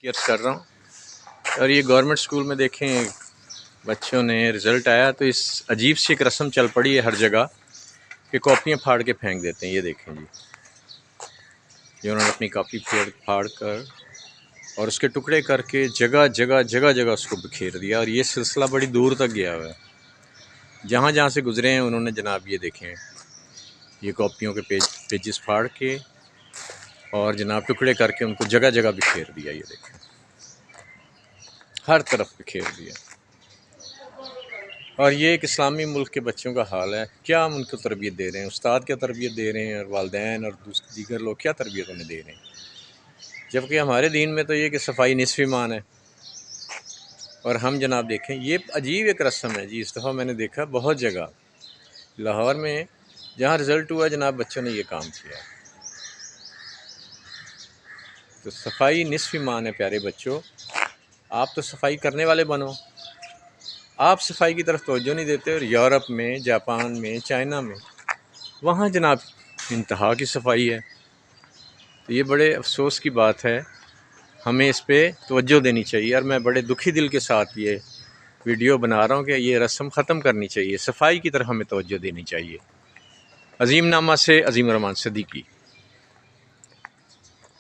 کی عرض کر رہا ہوں. اور یہ گورنمنٹ اسکول میں دیکھیں بچوں نے رزلٹ آیا تو اس عجیب سی ایک رسم چل پڑی ہے ہر جگہ کہ کاپیاں پھاڑ کے پھینک دیتے ہیں. یہ دیکھیں جی، یہ انہوں نے اپنی کاپی پھاڑ کر اور اس کے ٹکڑے کر کے جگہ جگہ اس کو بکھیر دیا. اور یہ سلسلہ بڑی دور تک گیا ہوا ہے. جہاں جہاں سے گزرے ہیں انہوں نے جناب یہ دیکھیں یہ کاپیوں کے پیجز پھاڑ کے اور جناب ٹکڑے کر کے ان کو جگہ جگہ بکھیر دیا. یہ دیکھیں ہر طرف بکھیر دیا. اور یہ ایک اسلامی ملک کے بچوں کا حال ہے. کیا ہم ان کو تربیت دے رہے ہیں؟ استاد کیا تربیت دے رہے ہیں اور والدین اور دیگر لوگ کیا تربیت انہیں دے رہے ہیں؟ جبکہ ہمارے دین میں تو یہ کہ صفائی نصف ایمان ہے. اور ہم جناب دیکھیں یہ عجیب ایک رسم ہے جی. اس دفعہ میں نے دیکھا بہت جگہ لاہور میں جہاں رزلٹ ہوا جناب بچوں نے یہ کام کیا. تو صفائی نصف ایمان ہے پیارے بچوں. آپ تو صفائی کرنے والے بنو. آپ صفائی کی طرف توجہ نہیں دیتے. اور یورپ میں، جاپان میں، چائنا میں وہاں جناب انتہا کی صفائی ہے. تو یہ بڑے افسوس کی بات ہے. ہمیں اس پہ توجہ دینی چاہیے. اور میں بڑے دکھی دل کے ساتھ یہ ویڈیو بنا رہا ہوں کہ یہ رسم ختم کرنی چاہیے. صفائی کی طرف ہمیں توجہ دینی چاہیے. عظیم نامہ سے عظیم الرحمان صدیقی.